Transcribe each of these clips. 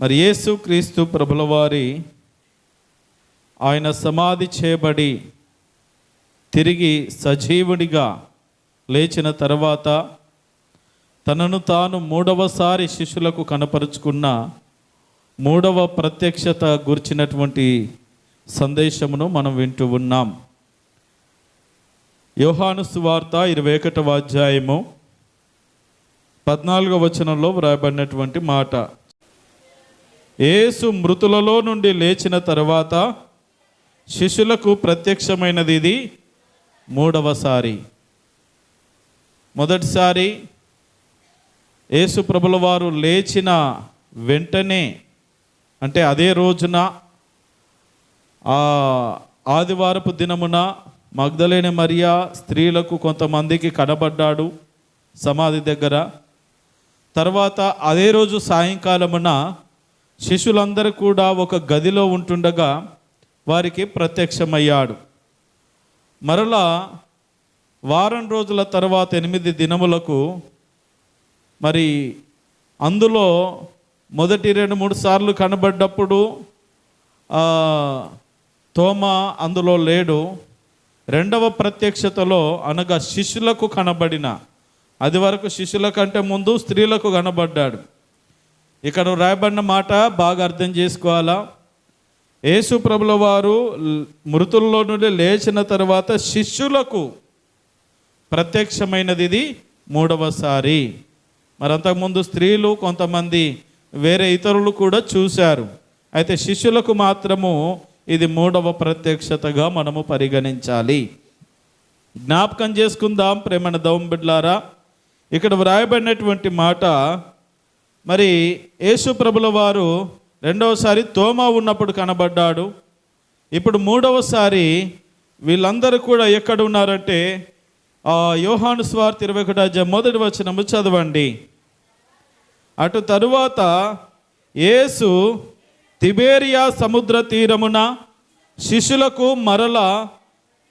మరి యేసు క్రీస్తు ప్రభుల వారి ఆయన సమాధి చేయబడి తిరిగి సజీవుడిగా లేచిన తర్వాత తనను తాను మూడవసారి శిష్యులకు కనపరుచుకున్న మూడవ ప్రత్యక్షత గురించినటువంటి సందేశమును మనం వింటూ ఉన్నాం. యోహాను సువార్త 21వ అధ్యాయము 14వ వచనంలో వ్రాయబడినటువంటి మాట, యేసు మృతులలో నుండి లేచిన తర్వాత శిష్యులకు ప్రత్యక్షమైనది ఇది మూడవసారి. మొదటిసారి యేసు ప్రభుల వారు లేచిన వెంటనే, అంటే అదే రోజున ఆదివారపు దినమున మగ్దలేని మరియా స్త్రీలకు కొంతమందికి కనబడ్డాడు సమాధి దగ్గర. తర్వాత అదే రోజు సాయంకాలమున శిష్యులందరూ కూడా ఒక గదిలో ఉంటుండగా వారికి ప్రత్యక్షమయ్యాడు. మరలా వారం రోజుల తర్వాత 8 దినములకు మరి అందులో మొదటి 2-3 సార్లు కనబడ్డప్పుడు తోమా అందులో లేడు. రెండవ ప్రత్యక్షతలో అనగా శిష్యులకు కనబడిన, అది వరకు శిష్యుల కంటే ముందు స్త్రీలకు కనబడ్డాడు. ఇక్కడ రాయబడిన మాట బాగా అర్థం చేసుకోవాలా. యేసు ప్రభుల వారు మృతుల్లో నుండి లేచిన తర్వాత శిష్యులకు ప్రత్యక్షమైనది ఇది మూడవసారి. మరి అంతకుముందు స్త్రీలు కొంతమంది వేరే ఇతరులు కూడా చూశారు. అయితే శిష్యులకు మాత్రము ఇది మూడవ ప్రత్యక్షతగా మనము పరిగణించాలి. జ్ఞాపకం చేసుకుందాం ప్రేమైన దేవుని బిడ్డలారా. ఇక్కడ వ్రాయబడినటువంటి మాట, మరి యేసు ప్రభుల వారు రెండవసారి తోమా ఉన్నప్పుడు కనబడ్డాడు. ఇప్పుడు మూడవసారి వీళ్ళందరూ కూడా ఎక్కడ ఉన్నారంటే యోహాను సువార్త 21వ అధ్యాయం 1వ వచనము చదవండి. అటు తరువాత యేసు తిబేరియా సముద్ర తీరమున శిష్యులకు మరల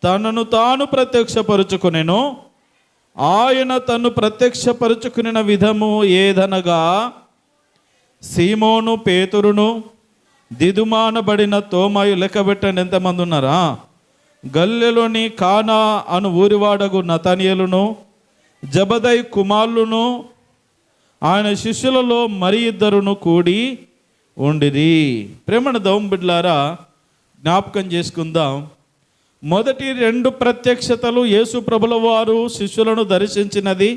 తనను తాను ప్రత్యక్షపరుచుకునెను. ఆయన తను ప్రత్యక్షపరుచుకున్న విధము ఏదనగా, సీమోను పేతురును, దిదుమానబడిన తోమాయు, లెక్కబెట్టండి ఎంతమంది ఉన్నారా, గల్లెలోని కానా అను ఊరివాడగు నతనయేలును, జబదయి కుమారులను, ఆయన శిష్యులలో మరి 2 కూడి ఉండిరి. ప్రేమణ దేవుని బిడ్డలారా, జ్ఞాపకం చేసుకుందాం. మొదటి 2 ప్రత్యక్షతలు యేసు ప్రభుల వారు శిష్యులను దర్శించినది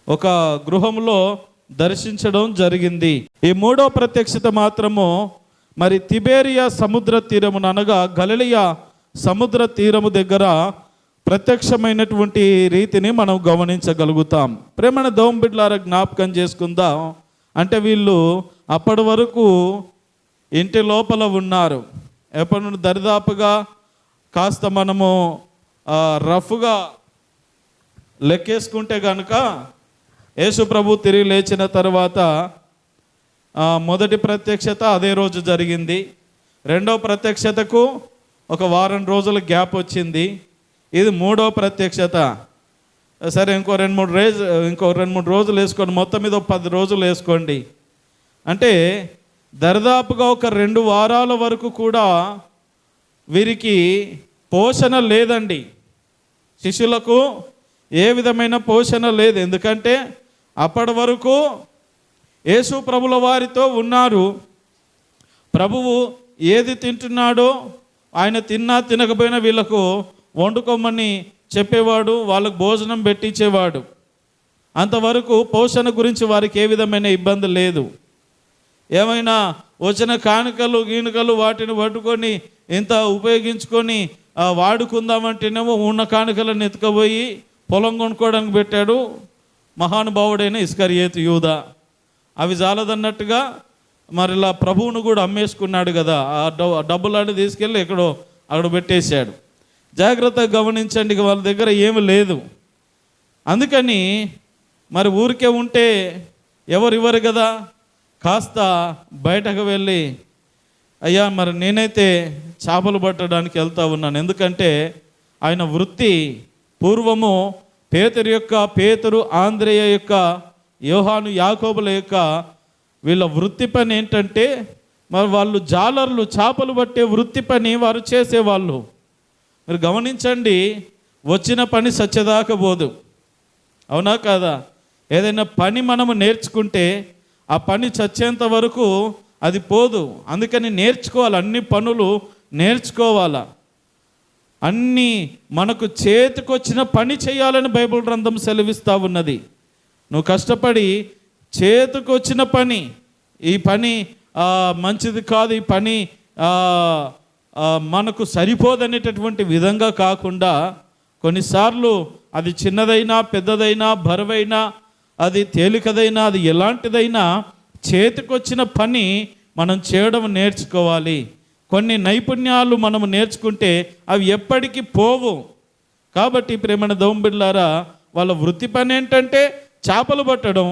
ఒక గృహంలో దర్శించడం జరిగింది. ఈ మూడో ప్రత్యక్షత మాత్రము మరి తిబేరియా సముద్ర తీరమున, అనగా గలిలయ సముద్ర తీరము దగ్గర ప్రత్యక్షమైనటువంటి రీతిని మనం గమనించగలుగుతాం. ప్రేమణ దేవుని బిడ్డలారా, జ్ఞాపకం చేసుకుందాం. అంటే వీళ్ళు అప్పటి వరకు ఇంటి లోపల ఉన్నారు. ఎప్పటి నుండి దరిదాపుగా కాస్త మనము రఫ్గా లెక్కేసుకుంటే కనుక యేసు ప్రభు తిరిగి లేచిన తర్వాత మొదటి ప్రత్యక్షత అదే రోజు జరిగింది. రెండవ ప్రత్యక్షతకు ఒక వారం రోజుల గ్యాప్ వచ్చింది. ఇది మూడవ ప్రత్యక్షత. సరే, ఇంకో 2-3 రోజులు వేసుకోండి, మొత్తం మీద 10 రోజులు వేసుకోండి. అంటే దరిదాపుగా ఒక 2 వారాల వరకు కూడా వీరికి పోషణ లేదండి. శిష్యులకు ఏ విధమైన పోషణ లేదు. ఎందుకంటే అప్పటి వరకు యేసు ప్రభుల వారితో ఉన్నారు. ప్రభువు ఏది తింటున్నాడో ఆయన తిన్నా తినకపోయినా వీళ్ళకు వండుకోమని చెప్పేవాడు, వాళ్ళకు భోజనం పెట్టించేవాడు. అంతవరకు పోషణ గురించి వారికి ఏ విధమైన ఇబ్బంది లేదు. ఏమైనా వచ్చిన కానుకలు వాటిని పట్టుకొని ఇంత ఉపయోగించుకొని వాడుకుందామంటేనేమో ఉన్న కానుకలను ఎత్తుకపోయి పొలం కొనుక్కోవడానికి పెట్టాడు మహానుభావుడైన ఇస్కరియోతు యూదా. అవి చాలదన్నట్టుగా మరి ఇలా ప్రభువును కూడా అమ్మేసుకున్నాడు కదా. ఆ డబ్బులన్నీ తీసుకెళ్ళి అక్కడ పెట్టేశాడు. జాగ్రత్తగా గమనించండి, వాళ్ళ దగ్గర ఏమి లేదు. అందుకని మరి ఊరికే ఉంటే ఎవరు కదా, కాస్త బయటకు వెళ్ళి, అయ్యా మరి నేనైతే చేపలు పట్టడానికి వెళ్తా ఉన్నాను. ఎందుకంటే ఆయన వృత్తి పూర్వము పేతురు ఆంద్రేయ యొక్క యోహాను యాకోబుల యొక్క వీళ్ళ వృత్తి పని ఏంటంటే, మరి వాళ్ళు జాలర్లు, చేపలు పట్టే వృత్తి పని వారు చేసేవాళ్ళు. మీరు గమనించండి, వచ్చిన పని సత్యదాకా పోదు, అవునా కాదా? ఏదైనా పని మనము నేర్చుకుంటే ఆ పని చచ్చేంత వరకు అది పోదు. అందుకని నేర్చుకోవాలి, అన్ని పనులు నేర్చుకోవాలా. అన్నీ మనకు చేతికొచ్చిన పని చేయాలని బైబిల్ గ్రంథం సెలవిస్తూ ఉన్నది. నువ్వు కష్టపడి చేతికొచ్చిన పని, ఈ పని మంచిది కాదు, ఈ పని మనకు సరిపోదనేటటువంటి విధంగా కాకుండా, కొన్నిసార్లు అది చిన్నదైనా పెద్దదైనా బరువైనా అది తేలికదైనా అది ఎలాంటిదైనా చేతికొచ్చిన పని మనం చేయడం నేర్చుకోవాలి. కొన్ని నైపుణ్యాలు మనం నేర్చుకుంటే అవి ఎప్పటికీ పోవు. కాబట్టి ప్రేమైన దేవుని బిడ్డలారా, వాళ్ళ వృత్తి పని ఏంటంటే చేపలు పట్టడం.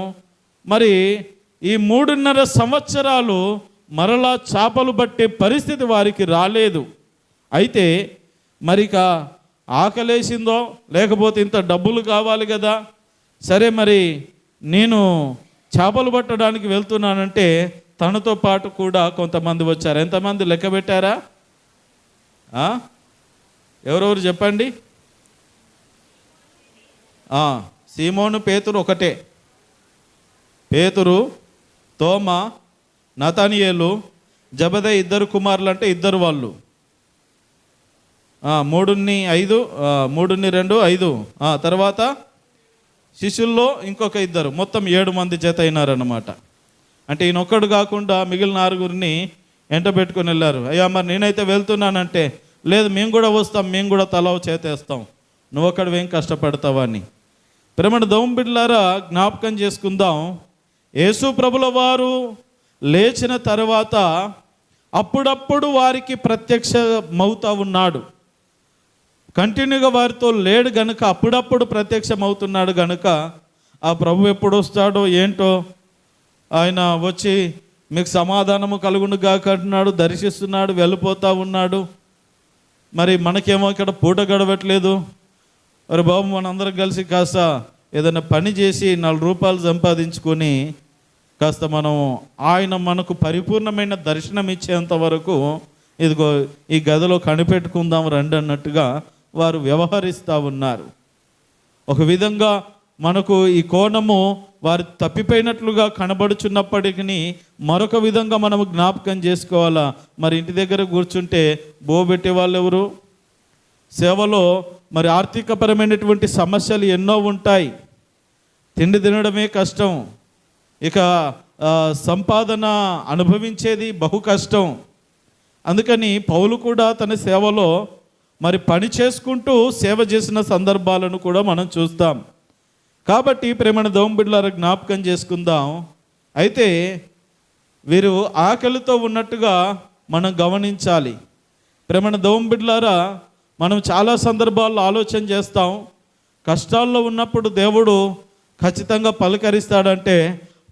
మరి ఈ 3.5 సంవత్సరాలు మరలా చేపలు పట్టే పరిస్థితి వారికి రాలేదు. అయితే మరిక ఆకలేసిందో లేకపోతే ఇంత డబ్బులు కావాలి కదా, సరే మరి నేను చేపలు పట్టడానికి వెళ్తున్నానంటే తనతో పాటు కూడా కొంతమంది వచ్చారు. ఎంతమంది లెక్క పెట్టారా? ఎవరెవరు చెప్పండి. సీమోను, పేతురు ఒకటే. పేతురు, తోమ, నతనీయేలు, జబదే 2 కుమారులు అంటే 2 వాళ్ళు. 3 2 5. తర్వాత శిష్యుల్లో ఇంకొక 2, మొత్తం 7 మంది జత అయినారన్నమాట. అంటే ఈయనొక్కడు కాకుండా మిగిలిన 6 ఎంట పెట్టుకొని వెళ్ళారు. అయ్యా మరి నేనైతే వెళ్తున్నానంటే, లేదు మేము కూడా వస్తాం, మేము కూడా తలవ చేతేస్తాం, నువ్వొక్కడివేం కష్టపడతావా అని. ప్రేమణ దేవుని బిడ్డలారా, జ్ఞాపకం చేసుకుందాం. యేసు ప్రభుల వారు లేచిన తర్వాత అప్పుడప్పుడు వారికి ప్రత్యక్షమవుతూ ఉన్నాడు. కంటిన్యూగా వారితో లేడు గనుక అప్పుడప్పుడు ప్రత్యక్షమవుతున్నాడు గనుక ఆ ప్రభు ఎప్పుడు వస్తాడో ఏంటో, ఆయన వచ్చి మీకు సమాధానము కలుగును గాక అంటున్నాడు, దర్శిస్తున్నాడు, వెళ్ళిపోతూ ఉన్నాడు. మరి మనకేమో ఇక్కడ పూట గడవట్లేదు. మరి బాబు మనందరం కలిసి కాస్త ఏదైనా పని చేసి 4 రూపాయలు సంపాదించుకొని కాస్త మనం ఆయన మనకు పరిపూర్ణమైన దర్శనం ఇచ్చేంత వరకు ఇదిగో ఈ గదిలో కనిపెట్టుకుందాం రండి అన్నట్టుగా వారు వ్యవహరిస్తూ ఉన్నారు. ఒక విధంగా మనకు ఈ కోణము వారు తప్పిపోయినట్లుగా కనబడుచున్నప్పటికీ మరొక విధంగా మనము జ్ఞాపకం చేసుకోవాలా. మరి ఇంటి దగ్గర కూర్చుంటే బోబెట్టే వాళ్ళు ఎవరు? సేవలో మరి ఆర్థికపరమైనటువంటి సమస్యలు ఎన్నో ఉంటాయి. తిండి తినడమే కష్టం, ఇక సంపాదన అనుభవించేది బహు కష్టం. అందుకని పౌలు కూడా తన సేవలో మరి పని చేసుకుంటూ సేవ చేసిన సందర్భాలను కూడా మనం చూస్తాం. కాబట్టి ప్రేమణ దేవుని బిడ్డలారా జ్ఞాపకం చేసుకుందాం. అయితే వీరు ఆకలితో ఉన్నట్టుగా మనం గమనించాలి. ప్రేమణ దేవుని బిడ్డలారా, మనం చాలా సందర్భాల్లో ఆలోచన చేస్తాం, కష్టాల్లో ఉన్నప్పుడు దేవుడు ఖచ్చితంగా పలకరిస్తాడంటే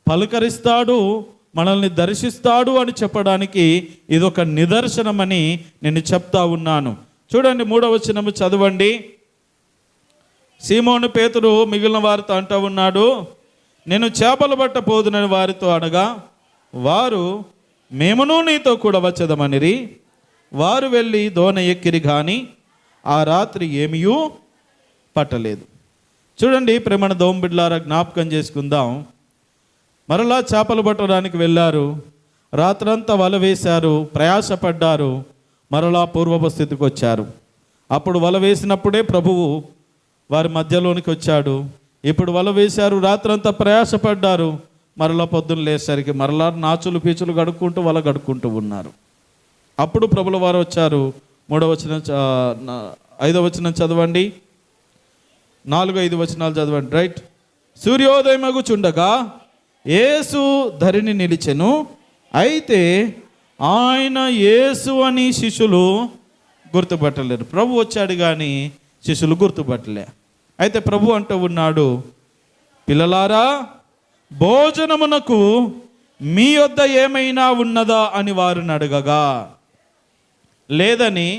పలకరిస్తాడు, మనల్ని దర్శిస్తాడు అని చెప్పడానికి ఇదొక నిదర్శనమని నేను చెప్తా ఉన్నాను. చూడండి 3వ వచనము చదవండి. సీమోను పేతురు మిగిలిన వారితో అంటూ ఉన్నాడు, నేను చేపలు పట్టపోదునని వారితో అనగా వారు మేమును నీతో కూడా వచ్చేదమనిరి. వారు వెళ్ళి దోణ ఎక్కిరి కానీ ఆ రాత్రి ఏమీయూ పట్టలేదు. చూడండి ప్రేమణ దేవుని బిడ్డలారా, జ్ఞాపకం చేసుకుందాం. మరలా చేపలు పట్టడానికి వెళ్ళారు, రాత్రంతా వల వేశారు, ప్రయాసపడ్డారు, మరలా పూర్వపు స్థితికి వచ్చారు. అప్పుడు వల వేసినప్పుడే ప్రభువు వారి మధ్యలోనికి వచ్చాడు. ఇప్పుడు వల వేశారు, రాత్రంతా ప్రయాసపడ్డారు, మరలా పొద్దున్న లేసరికి మరలా నాచులు పీచులు గడుక్కుంటూ వల గడుక్కుంటూ ఉన్నారు. అప్పుడు ప్రభుల వారు వచ్చారు. 3వ వచనం 5వ వచనం చదవండి, 4, 5 వచనాలు చదవండి. రైట్. సూర్యోదయమగుచుండగా యేసు ధరిని నిలిచెను. అయితే ఆయన యేసు అని శిష్యులు గుర్తుపట్టలేరు. ప్రభు వచ్చాడు కానీ శిష్యులు గుర్తుపట్టలే. అయితే ప్రభు అంటూ ఉన్నాడు, పిల్లలారా, భోజనమునకు మీ వద్ద ఏమైనా ఉన్నదా అని వారిని అడగగా లేదని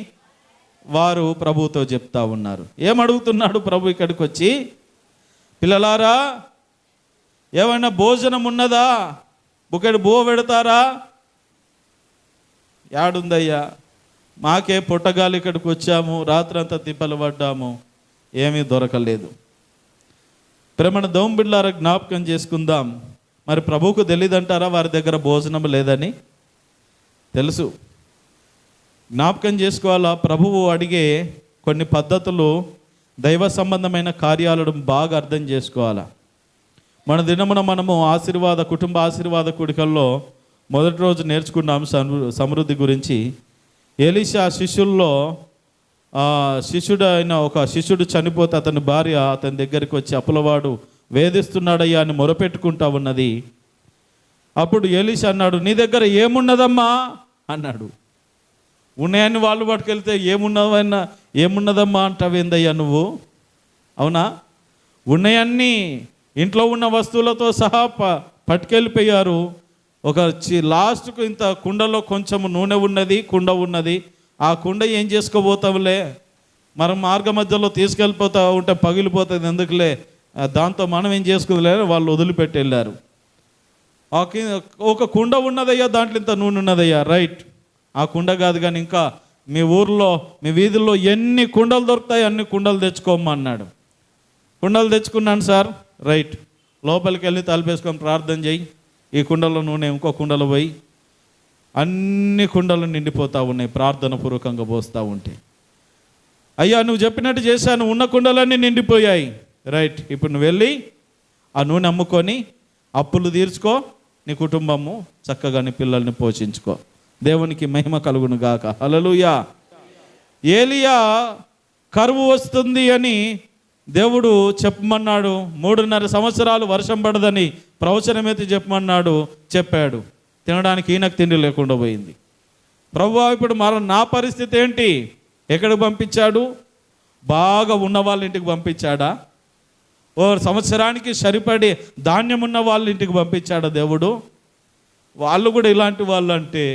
వారు ప్రభుతో చెప్తా ఉన్నారు. ఏమడుగుతున్నాడు ప్రభు ఇక్కడికి వచ్చి? పిల్లలారా, ఏమైనా భోజనం ఉన్నదా? బుకెడు బువ్వ పెడతారా? యాడుందయ్యా, మాకే పుట్టగాలి ఇక్కడికి వచ్చాము, రాత్రంతా తిప్పలు పడ్డాము, ఏమీ దొరకలేదు. ప్రేమణ దోంబిళ్ళారా, జ్ఞాపకం చేసుకుందాం. మరి ప్రభువుకు తెలియదంటారా వారి దగ్గర భోజనం లేదని? తెలుసు. జ్ఞాపకం చేసుకోవాలా, ప్రభువు అడిగే కొన్ని పద్ధతులు దైవ సంబంధమైన కార్యాలను బాగా అర్థం చేసుకోవాలా. మన దినమున మనము కుటుంబ ఆశీర్వాద కూడికల్లో మొదటి రోజు నేర్చుకున్నాం సమృద్ధి గురించి. ఎలీషా శిష్యుల్లో ఒక శిష్యుడు చనిపోతే అతని భార్య అతని దగ్గరికి వచ్చి, అప్పులవాడు వేధిస్తున్నాడయ్యా అని మొరపెట్టుకుంటా ఉన్నది. అప్పుడు ఎలీషా అన్నాడు, నీ దగ్గర ఏమున్నదమ్మా అన్నాడు. ఉన్నాయని వాళ్ళు పట్టుకెళ్తే ఏమున్నదమ్మా అంటావేందయ్యా నువ్వు? అవునా? ఉన్నాయన్నీ ఇంట్లో ఉన్న వస్తువులతో సహా పట్టుకెళ్ళిపోయారు. ఒక లాస్ట్కు ఇంత కుండలో కొంచెం నూనె ఉన్నది, కుండ ఉన్నది. ఆ కుండ ఏం చేసుకోబోతావులే, మనం మార్గ మధ్యలో తీసుకెళ్ళిపోతా ఉంటే పగిలిపోతుంది, ఎందుకులే, దాంతో మనం ఏం చేసుకోలే, వాళ్ళు వదిలిపెట్టి వెళ్ళారు. ఒక కుండ ఉన్నదయ్యా, దాంట్లో ఇంత నూనె ఉన్నదయ్యా. రైట్, ఆ కుండ కాదు కానీ ఇంకా మీ ఊర్లో మీ వీధుల్లో ఎన్ని కుండలు దొరుకుతాయి అన్ని కుండలు తెచ్చుకోమ్మా అన్నాడు. కుండలు తెచ్చుకున్నాను సార్. రైట్, లోపలికి వెళ్ళి తలుపేసుకొని ప్రార్థన చేయి, ఈ కుండలో నూనె ఇంకో కుండలో పోయి, అన్ని కుండలు నిండిపోతూ ఉన్నాయి ప్రార్థన పూర్వకంగా పోస్తూ ఉంటే. అయ్యా నువ్వు చెప్పినట్టు చేశాను, ఉన్న కుండలన్నీ నిండిపోయాయి. రైట్, ఇప్పుడు నువ్వు వెళ్ళి ఆ నూనె అమ్ముకొని అప్పులు తీర్చుకో, నీ కుటుంబము చక్కగా నీ పిల్లల్ని పోషించుకో. దేవునికి మహిమ కలుగును గాక. హల్లెలూయా. ఏలియా కరువు వస్తుంది అని దేవుడు చెప్పమన్నాడు. 3.5 సంవత్సరాలు వర్షం పడదని ప్రవచనమైతే చెప్పమన్నాడు, చెప్పాడు. తినడానికి ఈయనకు తిండి లేకుండా పోయింది. ప్రభువా ఇప్పుడు నా పరిస్థితి ఏంటి? ఎక్కడికి పంపించాడు? బాగా ఉన్న వాళ్ళ ఇంటికి పంపించాడా? ఓ సంవత్సరానికి సరిపడే ధాన్యం ఉన్న వాళ్ళ ఇంటికి పంపించాడా దేవుడు? వాళ్ళు కూడా ఇలాంటి వాళ్ళు అంటే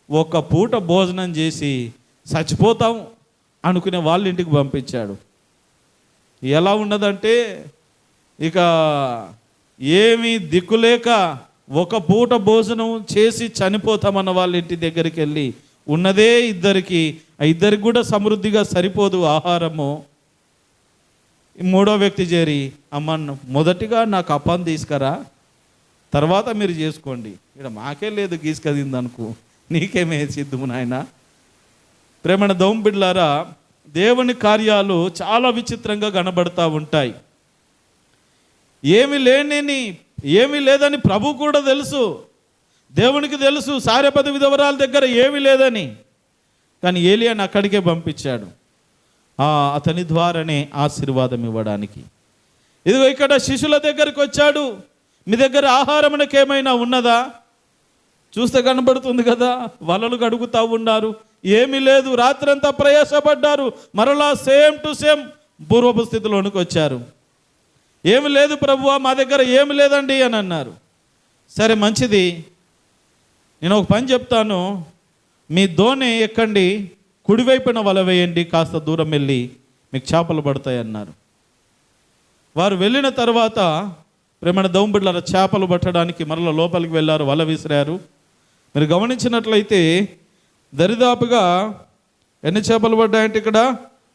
ఒక పూట భోజనం చేసి చచ్చిపోతాం అనుకునే వాళ్ళ ఇంటికి పంపించాడు. ఎలా ఉన్నదంటే ఇక ఏమీ దిక్కులేక ఒక పూట భోజనం చేసి చనిపోతామన్న వాళ్ళ ఇంటి దగ్గరికి వెళ్ళి ఉన్నదే ఇద్దరికి కూడా సమృద్ధిగా సరిపోదు ఆహారము. మూడో వ్యక్తి చేరి, అమ్మ మొదటిగా నాకు అప్పం తీసుకురా, తర్వాత మీరు చేసుకోండి, ఇక్కడ మాకే లేదు గీసుకదింది అనుకో, నీకేమే సిద్ధము నాయన. ప్రేమణ దౌంబిడ్లారా, దేవుని కార్యాలు చాలా విచిత్రంగా కనబడతా ఉంటాయి. ఏమీ లేదని ప్రభు కూడా తెలుసు, దేవునికి తెలుసు సారెపద విధవరాల దగ్గర ఏమీ లేదని. కానీ ఏలియాని అక్కడికే పంపించాడు, అతని ద్వారానే ఆశీర్వాదం ఇవ్వడానికి. ఇదిగో ఇక్కడ శిష్యుల దగ్గరికి వచ్చాడు, మీ దగ్గర ఆహారమునకు ఏమైనా ఉన్నదా? చూస్తే కనబడుతుంది కదా, వలలు గడుగుతూ ఉన్నారు, ఏమీ లేదు, రాత్రంతా ప్రయాసపడ్డారు, మరలా సేమ్ టు సేమ్ పూర్వపు స్థితిలోనికి వచ్చారు. ఏమి లేదు ప్రభువా, మా దగ్గర ఏమి లేదండి అని అన్నారు. సరే మంచిది, నేను ఒక పని చెప్తాను, మీ దోణి ఎక్కండి, కుడివైపున వల వేయండి, కాస్త దూరం వెళ్ళి మీకు చేపలు పడతాయి అన్నారు. వారు వెళ్ళిన తర్వాత ప్రేమణ దౌంబిడ్ల చేపలు పట్టడానికి మరలా లోపలికి వెళ్ళారు, వల విసిరారు. మీరు గమనించినట్లయితే దరిదాపుగా ఎన్ని చేపలు పడ్డాయంటే ఇక్కడ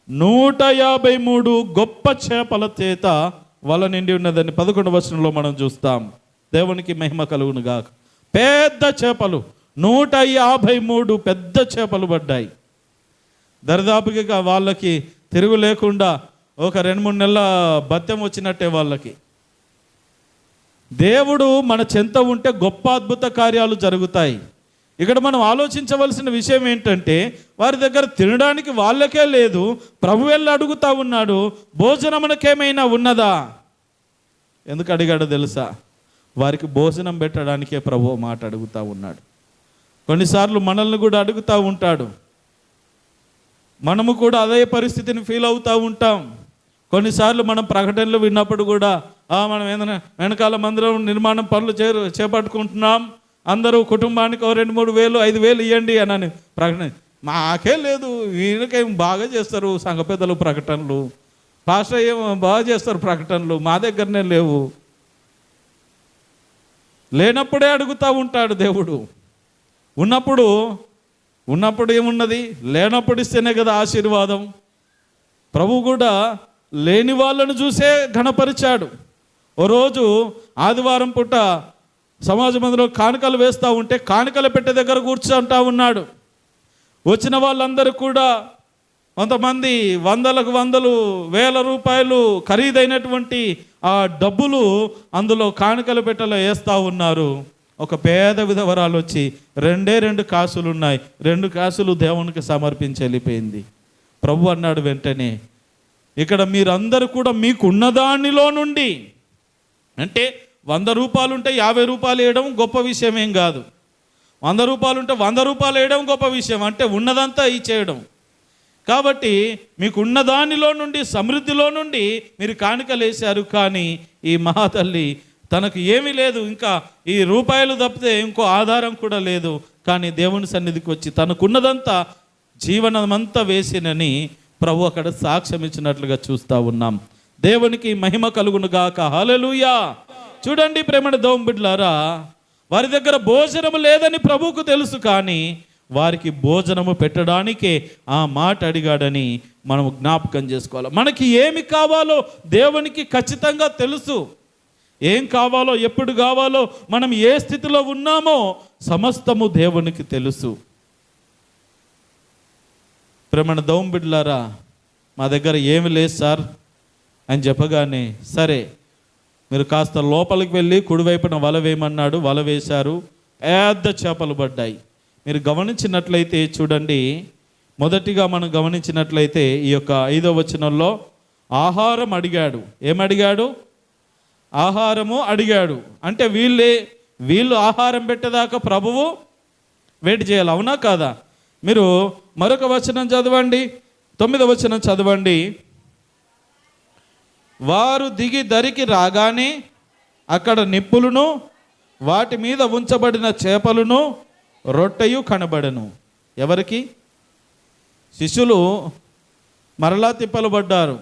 153 గొప్ప చేపల చేత వల నిండి ఉన్నదని 11వ వచనంలో మనం చూస్తాం. దేవునికి మహిమ కలుగును గాక. పెద్ద చేపలు 153 పెద్ద చేపలు పడ్డాయి. దరిదాపుగా వాళ్ళకి తిరుగు లేకుండా ఒక 2-3 నెలల భత్యం వచ్చినట్టే వాళ్ళకి. దేవుడు మన చెంత ఉంటే గొప్ప అద్భుత కార్యాలు జరుగుతాయి. ఇక్కడ మనం ఆలోచించవలసిన విషయం ఏంటంటే, వారి దగ్గర తినడానికి వాళ్ళకే లేదు, ప్రభు వెళ్ళి అడుగుతా ఉన్నాడు, భోజనమునకేమైనా ఉన్నదా? ఎందుకు అడిగాడో తెలుసా? వారికి భోజనం పెట్టడానికే ప్రభు మాట అడుగుతూ ఉన్నాడు. కొన్నిసార్లు మనల్ని కూడా అడుగుతూ ఉంటాడు, మనము కూడా అదే పరిస్థితిని ఫీల్ అవుతూ ఉంటాం. కొన్నిసార్లు మనం ప్రకటనలు విన్నప్పుడు కూడా మనం ఏదైనా వెనకాల మందిరం నిర్మాణం పనులు చేపట్టుకుంటున్నాం, అందరూ కుటుంబానికి 2-3 వేలు 5 వేలు ఇవ్వండి అని ప్రకటన. మాకే లేదు, వీళ్ళకేం బాగా చేస్తారు సంఘ పెద్దలు ప్రకటనలు, పాస్టర్ ఏమో బాగా చేస్తారు ప్రకటనలు, మా దగ్గరనే లేవు. లేనప్పుడే అడుగుతూ ఉంటాడు దేవుడు. ఉన్నప్పుడు ఏమున్నది? లేనప్పుడు ఇస్తేనే కదా ఆశీర్వాదం. ప్రభు కూడా లేని వాళ్ళను చూసే ఘనపరిచాడు. ఓ రోజు ఆదివారం పూట సమాజ మందిరంలో కానుకలు వేస్తూ ఉంటే కానుకలు పెట్టే దగ్గర కూర్చుంటా ఉన్నాడు. వచ్చిన వాళ్ళందరూ కూడా కొంతమంది వందలకు వందలు, వేల రూపాయలు ఖరీదైనటువంటి ఆ డబ్బులు అందులో కానుకల పెట్టెలో వేస్తూ ఉన్నారు. ఒక పేద విధవరాలు వచ్చి 2 కాసులు ఉన్నాయి, 2 కాసులు దేవునికి సమర్పించి వెళ్ళిపోయింది. ప్రభు అన్నాడు వెంటనే, ఇక్కడ మీరందరూ కూడా మీకున్న దానిలో నుండి, అంటే 100 రూపాయలు ఉంటే 50 రూపాయలు వేయడం గొప్ప విషయం ఏం కాదు. 100 రూపాయలు ఉంటే 100 రూపాయలు వేయడం గొప్ప విషయం, అంటే ఉన్నదంతా ఇచ్చేయడం. కాబట్టి మీకున్న దానిలో నుండి, సమృద్ధిలో నుండి మీరు కానుకలు వేశారు. కానీ ఈ మహాతల్లి తనకు ఏమీ లేదు, ఇంకా ఈ రూపాయలు తప్పితే ఇంకో ఆధారం కూడా లేదు. కానీ దేవుని సన్నిధికి వచ్చి తనకున్నదంతా జీవనమంతా వేసినని ప్రభు అక్కడ సాక్ష్యం ఇచ్చినట్లుగా చూస్తూ ఉన్నాం. దేవునికి మహిమ కలుగును గాక. హల్లెలూయా. చూడండి ప్రేమని దేవుని బిడ్డలారా, వారి దగ్గర భోజనము లేదని ప్రభువుకు తెలుసు, కానీ వారికి భోజనము పెట్టడానికే ఆ మాట అడిగాడని మనం జ్ఞాపకం చేసుకోవాలి. మనకి ఏమి కావాలో దేవునికి ఖచ్చితంగా తెలుసు. ఏం కావాలో, ఎప్పుడు కావాలో, మనం ఏ స్థితిలో ఉన్నామో సమస్తము దేవునికి తెలుసు. ప్రేమణ దేవుని బిడ్డలారా, మా దగ్గర ఏమి లేదు సార్ అని చెప్పగానే, సరే మీరు కాస్త లోపలికి వెళ్ళి కుడివైపున వల వేయమన్నాడు. వల వేశారు, పెద్ద చేపలు పడ్డాయి. మీరు గమనించినట్లయితే చూడండి, మొదటిగా మనం గమనించినట్లయితే ఈ యొక్క 5వ వచనంలో ఆహారం అడిగాడు. ఏమడిగాడు? ఆహారము అడిగాడు. అంటే వీళ్ళు ఆహారం పెట్టేదాకా ప్రభువు వెయిట్ చేయాలి, అవునా కాదా? మీరు మరొక వచనం చదవండి, 9వ వచనం చదవండి. వారు దిగి దరికి రాగానే అక్కడ నిప్పులను, వాటి మీద ఉంచబడిన చేపలను, రొట్టెయు కనబడను. ఎవరికి? శిష్యులు మరలా తిప్పలు పడ్డారు.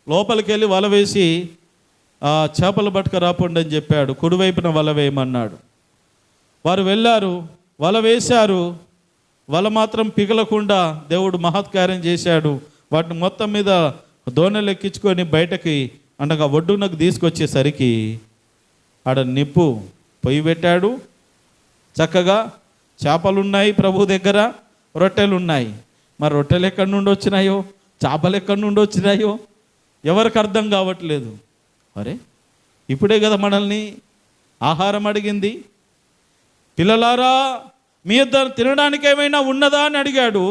లోపలికి వెళ్ళి వల వేసి చేపలు పట్టుకురాపండి అని చెప్పాడు. కుడివైపున వల వేయమన్నాడు. వారు వెళ్ళారు, వల వేశారు. వల మాత్రం పిగలకుండా దేవుడు మహత్కార్యం చేశాడు. వాటిని మొత్తం మీద దోణెలు ఎక్కించుకొని బయటకి అనగా ఒడ్డునకు తీసుకొచ్చేసరికి ఆడ నిప్పు పొయ్యి పెట్టాడు. చక్కగా చేపలు ఉన్నాయి ప్రభు దగ్గర, రొట్టెలు ఉన్నాయి. మరి రొట్టెలు ఎక్కడి నుండి వచ్చినాయో, చేపలు ఎక్కడి నుండి వచ్చినాయో ఎవరికి అర్థం కావట్లేదు. అరే, ఇప్పుడే కదా మనల్ని ఆహారం అడిగింది. పిల్లలారా, మీ ఇద్దరు తినడానికి ఏమైనా ఉన్నదా అని అడిగాడు.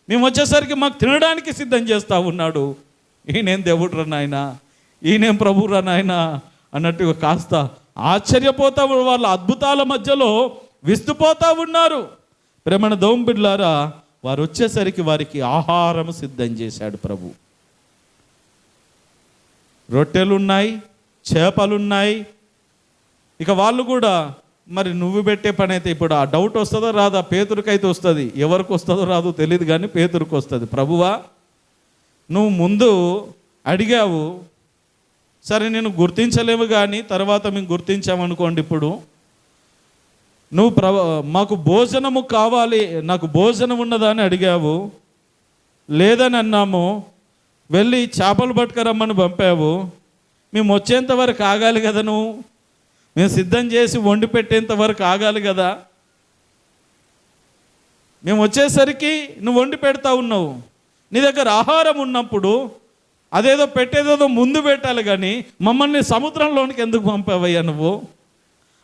మేము వచ్చేసరికి మాకు తినడానికి సిద్ధం చేస్తూ ఉన్నాడు. ఈయనేం దేవుడు రా నాయన, ఈయనేం ప్రభు రా నాయన అన్నట్టుగా కాస్త ఆశ్చర్యపోతా, వాళ్ళ అద్భుతాల మధ్యలో విస్తుపోతూ ఉన్నారు. ప్రేమణ దేవుని బిడ్డలారా, వారు వచ్చేసరికి వారికి ఆహారం సిద్ధం చేశాడు ప్రభు. రొట్టెలున్నాయి, చేపలున్నాయి. ఇక వాళ్ళు కూడా, మరి నువ్వు పెట్టే పని అయితే ఇప్పుడు ఆ డౌట్ వస్తుందో రాదా? పేతురుకైతే వస్తుంది, ఎవరికి వస్తుందో రాదో తెలియదు, కానీ పేతురుకు వస్తుంది. ప్రభువా, నువ్వు ముందు అడిగావు, సరే నేను గుర్తించలేము, కానీ తర్వాత మేము గుర్తించామనుకోండి. ఇప్పుడు నువ్వు మాకు భోజనము కావాలి, నాకు భోజనం ఉన్నదా అని అడిగావు, లేదని అన్నాము. వెళ్ళి చేపలు పట్టుకురమ్మని పంపావు. మేము వచ్చేంత వరకు ఆగాలి కదా, మేము సిద్ధం చేసి వండి పెట్టేంత వరకు ఆగాలి కదా. మేము వచ్చేసరికి నువ్వు వండి పెడతా ఉన్నావు. నీ దగ్గర ఆహారం ఉన్నప్పుడు అదేదో పెట్టేదేదో ముందు పెట్టాలి, కానీ మమ్మల్ని సముద్రంలోనికి ఎందుకు పంపావయ్యా నువ్వు?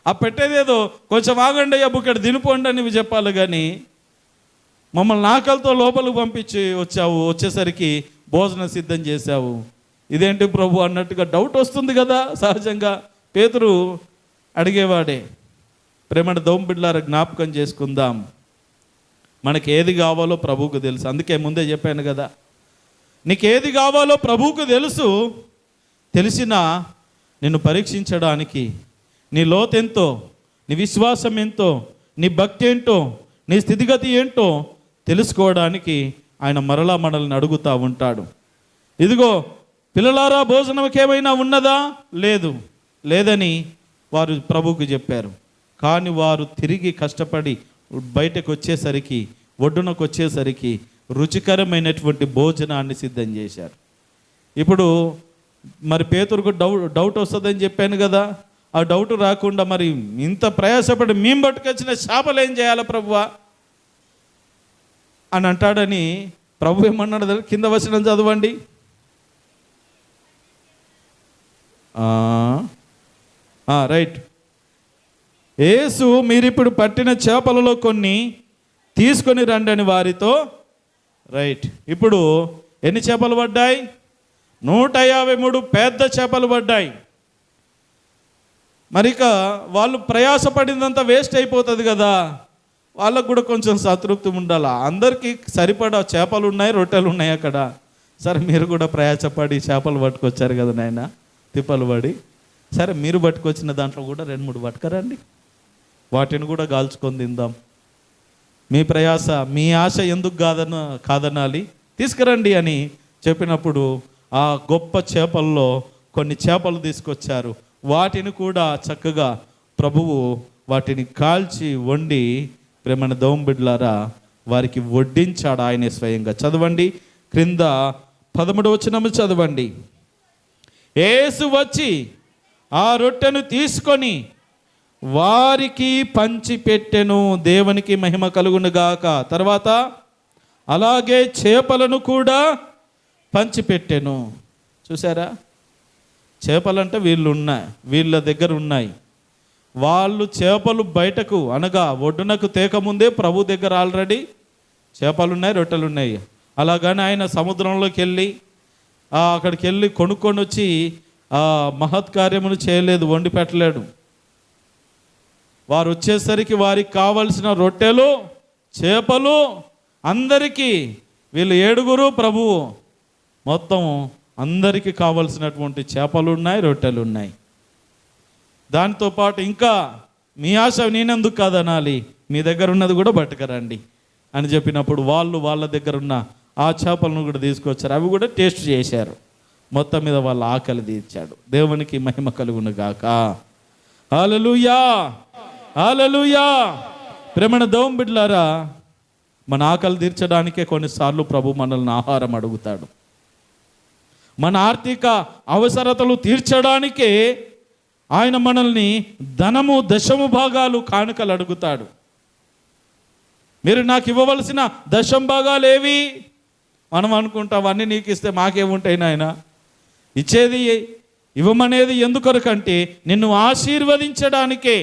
ఆ పెట్టేదేదో కొంచెం ఆగండి అయ్యా, బుక్కడ దినిపోండి అని నువ్వు చెప్పాలి, కానీ మమ్మల్ని ఆకలితో లోపలికి పంపించి వచ్చావు. వచ్చేసరికి భోజనం సిద్ధం చేశావు. ఇదేంటి ప్రభు అన్నట్టుగా డౌట్ వస్తుంది కదా సహజంగా. పేతురు అడిగేవాడే. ప్రేమను దేవుని బిడ్డలారా, జ్ఞాపకం చేసుకుందాం, మనకి ఏది కావాలో ప్రభువుకు తెలుసు. అందుకే ముందే చెప్పాను కదా, నీకేది కావాలో ప్రభువుకు తెలుసు. తెలిసినా నిన్ను పరీక్షించడానికి, నీ లోతెంతో, నీ విశ్వాసం ఎంతో, నీ భక్తి ఏంటో, నీ స్థితిగతి ఏంటో తెలుసుకోవడానికి ఆయన మరలా మనల్ని అడుగుతూ ఉంటాడు. ఇదిగో పిల్లలారా, భోజనంకి ఏమైనా ఉన్నదా? లేదని వారు ప్రభువుకు చెప్పారు. కానీ వారు తిరిగి కష్టపడి బయటకు వచ్చేసరికి, ఒడ్డునకు వచ్చేసరికి రుచికరమైనటువంటి భోజనాన్ని సిద్ధం చేశారు. ఇప్పుడు మరి పేతురుకు డౌట్ వస్తుందని చెప్పాను కదా, ఆ డౌట్ రాకుండా మరి ఇంత ప్రయాసపడి మేము పట్టుకొచ్చిన చేపలు ఏం చేయాలి ప్రభువా అని అంటాడని ప్రభు ఏమన్నాడు? కింద వచనం చదవండి. రైట్. యేసు మీరిప్పుడు పట్టిన చేపలలో కొన్ని తీసుకొని రండి అని వారితో. రైట్. ఇప్పుడు ఎన్ని చేపలు పడ్డాయి? 153 పెద్ద చేపలు పడ్డాయి. మరిక వాళ్ళు ప్రయాసపడిందంతా వేస్ట్ అయిపోతుంది కదా, వాళ్ళకు కూడా కొంచెం సంతృప్తి ఉండాలా. అందరికీ సరిపడా చేపలు ఉన్నాయి, రొట్టెలు ఉన్నాయి అక్కడ. సరే మీరు కూడా ప్రయాసపడి చేపలు పట్టుకొచ్చారు కదా నాయన, తిప్పలు పడి. సరే మీరు పట్టుకొచ్చిన దాంట్లో కూడా 2-3 పట్టుకరండి, వాటిని కూడా కాల్చుకొని తిందాం. మీ ప్రయాస, మీ ఆశ ఎందుకు కాదనాలి, తీసుకురండి అని చెప్పినప్పుడు ఆ గొప్ప చేపల్లో కొన్ని చేపలు తీసుకొచ్చారు. వాటిని కూడా చక్కగా ప్రభువు వాటిని కాల్చి వండి ప్రేమన దోంబిడ్లారా వారికి వడ్డించాడు ఆయనే స్వయంగా. చదవండి, క్రింద 13వ వచనము చదవండి. యేసు వచ్చి ఆ రొట్టెను తీసుకొని వారికి పంచిపెట్టెను, దేవునికి మహిమ కలుగునుగాక. తర్వాత అలాగే చేపలను కూడా పంచిపెట్టెను. చూసారా, చేపలంటే వీళ్ళ దగ్గర ఉన్నాయి. వాళ్ళు చేపలు బయటకు అనగా ఒడ్డునకు తేకముందే ప్రభు దగ్గర ఆల్రెడీ చేపలు ఉన్నాయి, రొట్టెలు ఉన్నాయి. అలాగని ఆయన సముద్రంలోకి వెళ్ళి అక్కడికి వెళ్ళి కొనుక్కొని వచ్చి మహత్కార్యమును చేయలేదు, వండి పెట్టలేడు. వారు వచ్చేసరికి వారికి కావలసిన రొట్టెలు, చేపలు అందరికీ, వీళ్ళు 7 ప్రభువు మొత్తం అందరికీ కావలసినటువంటి చేపలు ఉన్నాయి, రొట్టెలు ఉన్నాయి. దాంతోపాటు ఇంకా మీ ఆశ నేనెందుకు కాదనాలి, మీ దగ్గర ఉన్నది కూడా పట్టుకరండి అని చెప్పినప్పుడు వాళ్ళ దగ్గర ఉన్న ఆ చేపలను కూడా తీసుకొచ్చారు. అవి కూడా టేస్ట్ చేశారు. మొత్తం మీద వాళ్ళ ఆకలి తీర్చాడు. దేవునికి మహిమ కలుగును గాక. హల్లెలూయా, హల్లెలూయా. ప్రేమణ దేవుని బిడ్డలారా, మన ఆకలి తీర్చడానికే కొన్నిసార్లు ప్రభు మనల్ని ఆహారం అడుగుతాడు. మన ఆర్థిక అవసరతలు తీర్చడానికే ఆయన మనల్ని ధనము, 10వ భాగాలు కానుకలు అడుగుతాడు. మీరు నాకు ఇవ్వవలసిన 10వ భాగాలు ఏవి? మనం అనుకుంటాం అవన్నీ నీకు ఇస్తే మాకేముంటాయి నాయన. ఇచ్చేది ఇవ్వమనేది ఎందుకొరకంటే నిన్ను ఆశీర్వదించడానికే.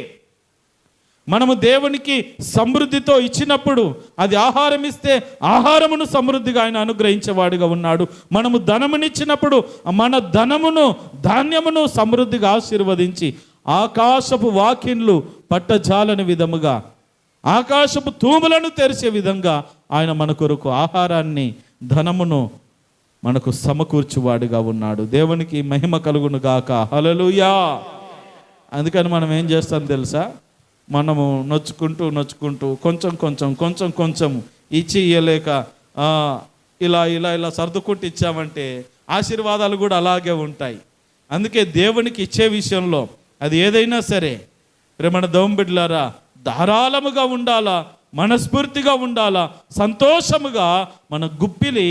మనము దేవునికి సమృద్ధితో ఇచ్చినప్పుడు అది ఆహారం ఇస్తే ఆహారమును సమృద్ధిగా ఆయన అనుగ్రహించేవాడుగా ఉన్నాడు. మనము ధనమునిచ్చినప్పుడు మన ధనమును, ధాన్యమును సమృద్ధిగా ఆశీర్వదించి ఆకాశపు వాకిన్లు పట్టజాలని విధముగా, ఆకాశపు తూములను తెరిచే విధంగా ఆయన మన కొరకు ఆహారాన్ని, ధనమును మనకు సమకూర్చువాడుగా ఉన్నాడు. దేవునికి మహిమ కలుగును గాక. హల్లెలూయా. అందుకని మనం ఏం చేస్తాం తెలుసా, మనము నొచ్చుకుంటూ కొంచెం ఇచ్చి ఇయ్యలేక ఇలా సర్దుకుంటూ ఇచ్చామంటే ఆశీర్వాదాలు కూడా అలాగే ఉంటాయి. అందుకే దేవునికి ఇచ్చే విషయంలో అది ఏదైనా సరే ప్రేమణ దేవుని బిడ్డలారా ధారాళముగా ఉండాలా, మనస్ఫూర్తిగా ఉండాలా, సంతోషముగా మన గుప్పిలి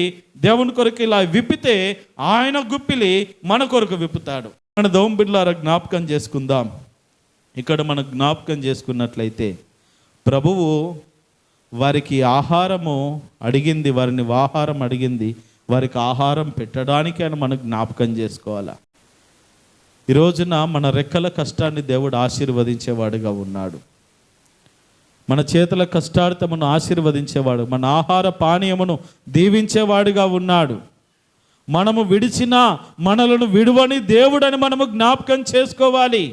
దేవుని కొరకు ఇలా విప్పితే ఆయన గుప్పిలి మన కొరకు విప్పుతాడు. మన దేవుని బిడ్డలారా జ్ఞాపకం చేసుకుందాం. ఇక్కడ మనం జ్ఞాపకం చేసుకున్నట్లయితే ప్రభువు వారికి ఆహారము అడిగింది, వారిని ఆహారం అడిగింది, వారికి ఆహారం పెట్టడానికి అని మనం జ్ఞాపకం చేసుకోవాలా. ఈ రోజున మన రెక్కల కష్టాన్ని దేవుడు ఆశీర్వదించేవాడుగా ఉన్నాడు. మన చేతుల కష్టార్థమును ఆశీర్వదించేవాడు, మన ఆహార పానీయమును దీవించేవాడుగా ఉన్నాడు. మనము విడిచిన మనలను విడువని దేవుడని మనము జ్ఞాపకం చేసుకోవాలి.